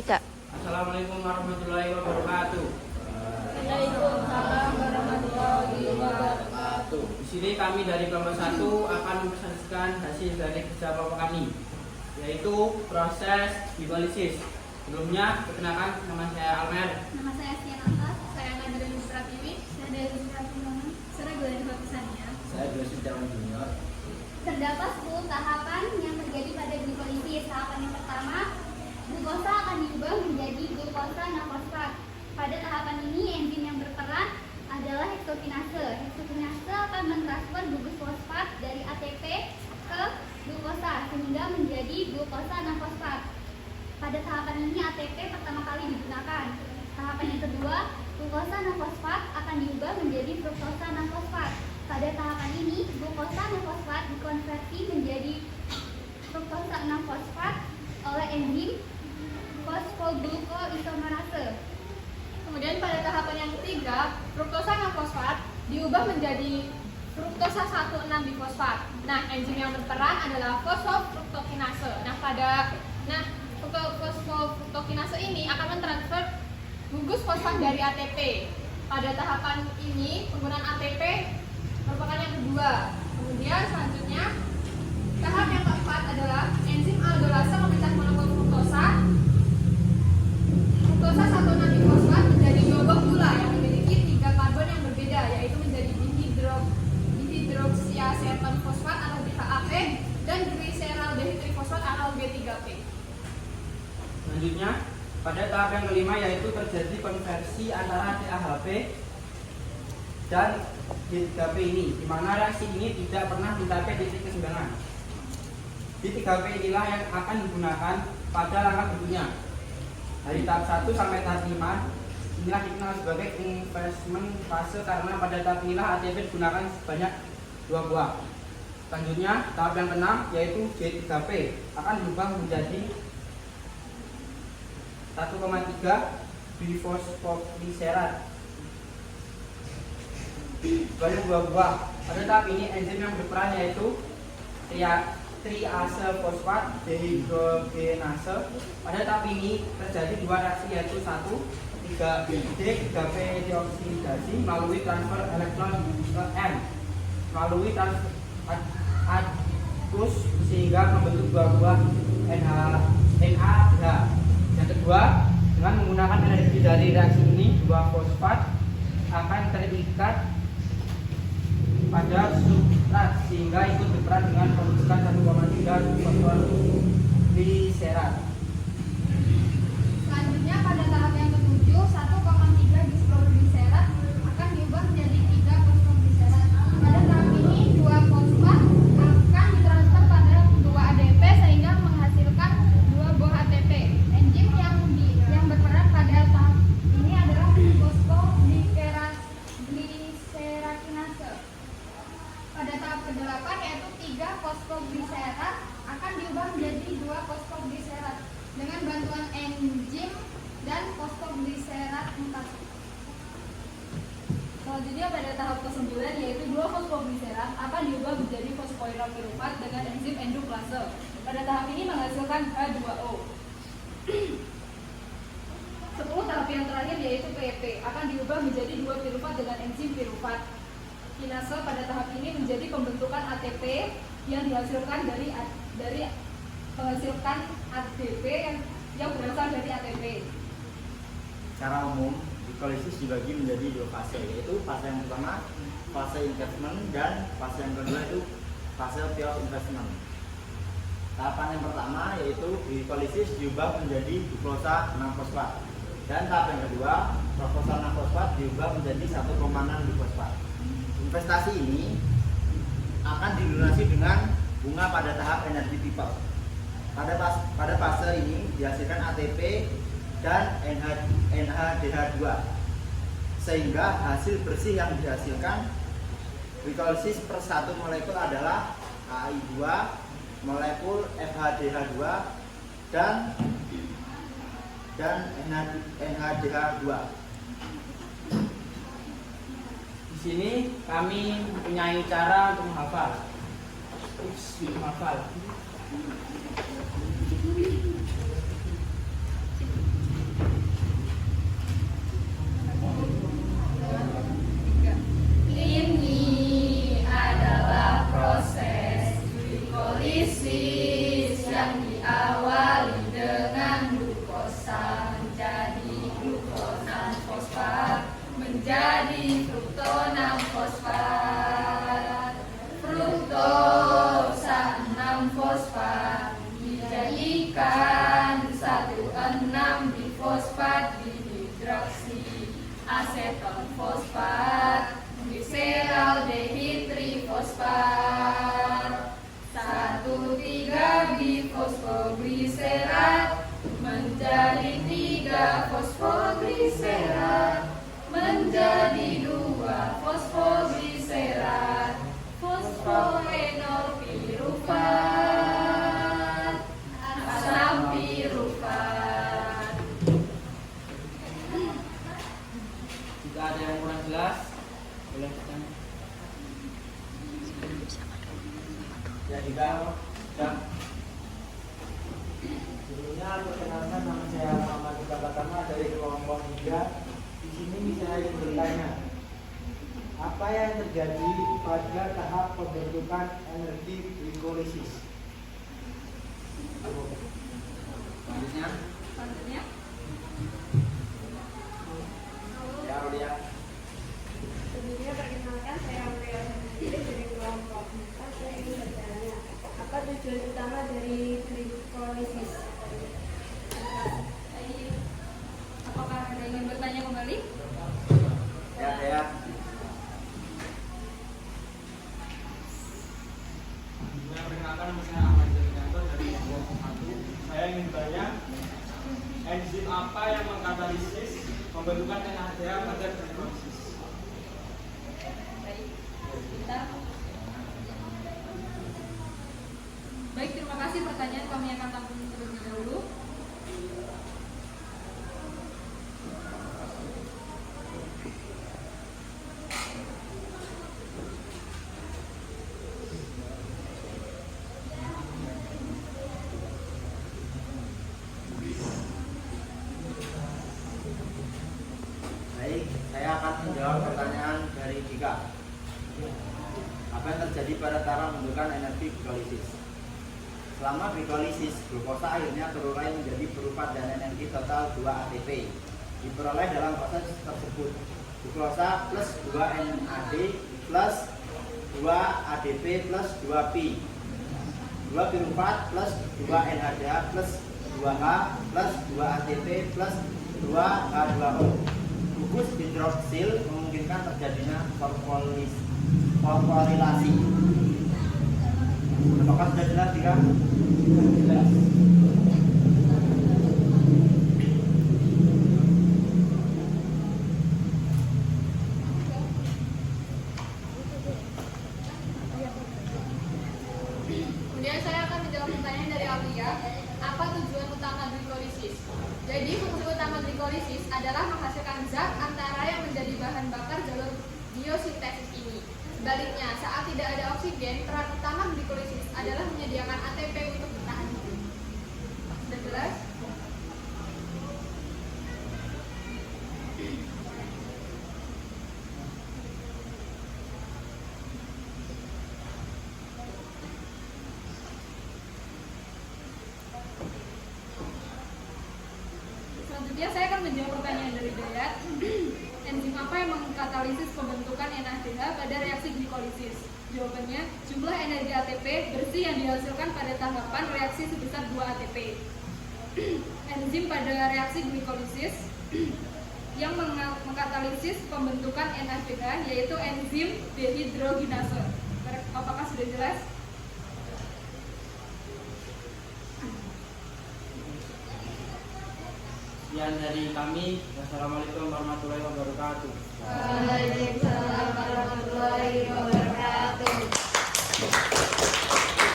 Kak. Assalamualaikum warahmatullahi wabarakatuh. Waalaikumsalam warahmatullahi wabarakatuh. Di sini kami dari kelompok 1 akan mempresentasikan hasil dari kerja kelompok kami, yaitu proses glikolisis. Sebelumnya, perkenalkan, nama saya Almer. Nama saya Siananta, saya Nadrin Pratiwi, saya dari Pratiwi, saya Glenn Bapisania. Saya Josi Jawan Junior. Terdapat 10 tahapan yang terjadi pada glikolisis. Tahapan yang pertama, glukosa akan diubah menjadi glukosa non-fosfat. Pada tahapan ini, enzim yang berperan adalah heksokinase. Heksokinase akan mentransfer gugus fosfat dari ATP ke glukosa sehingga menjadi glukosa non-fosfat. Pada tahapan ini ATP pertama kali digunakan. Tahapan yang kedua, glukosa non-fosfat akan diubah menjadi fruktosa non-fosfat. Pada tahapan ini, glukosa non-fosfat dikonversi menjadi fruktosa non-fosfat oleh enzim fosfoglukoisomerase. Kemudian pada tahapan yang ketiga, fruktosa non-fosfat diubah menjadi fruktosa 1,6 bifosfat. Nah, enzim yang berperan adalah fosfofruktokinase. Fosfofruktokinase ini akan mentransfer gugus fosfat dari ATP. Pada tahapan ini, penggunaan ATP merupakan yang kedua. Kemudian selanjutnya, tahap yang keempat adalah enzim aldolase memecah molekul fruktosa 1,6 bifosfat menjadi dua buah gula yang memiliki 3 karbon yang berbeda, yaitu menjadi dihidroksiaseton fosfat atau DHAP dan gliseraldehitrifosfat atau G3P. Selanjutnya, pada tahap yang kelima yaitu terjadi konversi antara DHAP dan G3P ini, di mana reaksi ini tidak pernah mencapai titik keseimbangan. G3P inilah yang akan digunakan pada langkah berikutnya. Dari tahap 1 sampai tahap 5, inilah dikenal sebagai investment fase karena pada tahap inilah ATP digunakan sebanyak 2 buah. Selanjutnya, tahap yang keenam yaitu G3P akan berubah menjadi 1,3 bifosfoglycerat sebanyak 2 buah. Pada tahap ini enzim yang berperan yaitu triase fosfat dehidrogenase. Pada tahap ini terjadi 2 reaksi yaitu 3D3P dioksidasi melalui transfer elektron ke N melalui transfer H+ sehingga membentuk 2 buah NADH. Yang kedua, dengan menggunakan energi dari reaksi ini, 2 fosfat akan terikat pada substrat sehingga ikut berperan dengan pembentukan 1,3 fosfoglycerat. Selanjutnya pada tahap yang ketujuh, 1,3 bisfosfoglycerat akan diubah menjadi 3 fosfoglycerat. Pada tahap ini 2 fosfat akan ditransfer pada 2 ADP sehingga menghasilkan 2 buah ATP. Enzim yang berperan pada tahap ini adalah fosfoglyceratinase. Pada tahap ke-8 yaitu 3 fosfoglycerat akan diubah menjadi 2 fosfoglycerat dengan bantuan enzim dan fosfoglycerat mutasi. Selanjutnya pada tahap ke-9 yaitu 2 fosfoglycerat akan diubah menjadi fosfoinol piruvat dengan enzim endoklase. Pada tahap ini menghasilkan H2O. 10 tahap yang terakhir yaitu PP akan diubah menjadi 2 piruvat dengan enzim piruvat kinase. Pada tahap ini menjadi pembentukan ATP yang dihasilkan dari menghasilkan ADP yang berasal dari ATP. Secara umum, glikolisis dibagi menjadi 2 fase, yaitu fase yang pertama fase investment dan fase yang kedua itu fase post investment. Tahapan yang pertama yaitu glikolisis diubah menjadi glukosa 6-fosfat dan tahap yang kedua fruktosa 6-fosfat diubah menjadi 1,6 bifosfat. Investasi ini akan dilunasi dengan bunga pada tahap energi people. Pada fase ini dihasilkan ATP dan NADH2 sehingga hasil bersih yang dihasilkan glikolisis per 1 molekul adalah AI2, molekul FHDH2 dan NADH2. Di sini kami mempunyai cara untuk menghafal. Menghafal. menjadi frukto 6 fosfat. Fruktosa 6 fosfat dijadikan 1,6 difosfat dihidroksi aseton fosfat gliseraldehid trifosfat 1,3 bifosfogliserat menjadi 3 fosfogliserat menjadi 2 fosfogliserat fosfoenol pirufat asam pirufat. Jika ada yang kurang jelas, boleh bertanya. Ya Dika, sebelumnya perkenalkan, nama saya Muhammad Dika Batama dari kelompok 3. Di sini saya ingin bertanya, apa yang terjadi pada tahap pembentukan energi glikolisis? Selanjutnya, Selanjutnya, Ya Aulia. Sebelumnya perkenalkan, saya Aulia dari kelompok 4. Saya ingin bertanya, apa tujuan utama dari glikolisis? apakah ada yang ingin bertanya kembali? Ya. Saya perkenalkan, saya Ahmad Jalianto dari kelompok 1. Saya ingin bertanya, enzim apa yang mengkatalisis pembentukan NADH pada glikolisis? Baik, kita. Baik, terima kasih pertanyaan kami akan tampung terlebih dahulu. Baik, saya akan menjawab pertanyaan dari Dika. Apa yang terjadi pada cara pembentukan energi glikolisis? Selama glikolisis, glukosa akhirnya terurai menjadi berupa dan energi total 2 ATP. Diperoleh dalam proses tersebut. Glukosa plus 2 NAD plus 2 ADP plus 2 Pi. 2 pirufat plus 2 NADH plus 2H plus 2 ATP plus 2 H2O. Gugus hidroksil memungkinkan terjadinya fosforilasi. Apakah sudah jelas, Dika? Jelas. Kemudian saya akan menjawab pertanyaan dari Aulia, apa tujuan utama glikolisis? Jadi fungsi utama glikolisis adalah menghasilkan zat antara yang menjadi bahan bakar jalur biosintesis ini. Sebaliknya, saat tidak ada oksigen, peran utama glikolisis adalah menyediakan ATP untuk bertahan hidup. Sudah jelas? Selanjutnya saya akan menjawab pertanyaan dari Dayat. Enzim apa yang mengkatalisis pembentukan NADH pada reaksi glikolisis? Jawabannya, jumlah energi ATP bersih yang dihasilkan pada tahapan reaksi sebesar 2 ATP. Enzim pada reaksi glikolisis yang mengkatalisis pembentukan NADH yaitu enzim dehidrogenase. Apakah sudah jelas? sekian dari kami. Wassalamualaikum warahmatullahi wabarakatuh. Waalaikumsalam warahmatullahi wabarakatuh.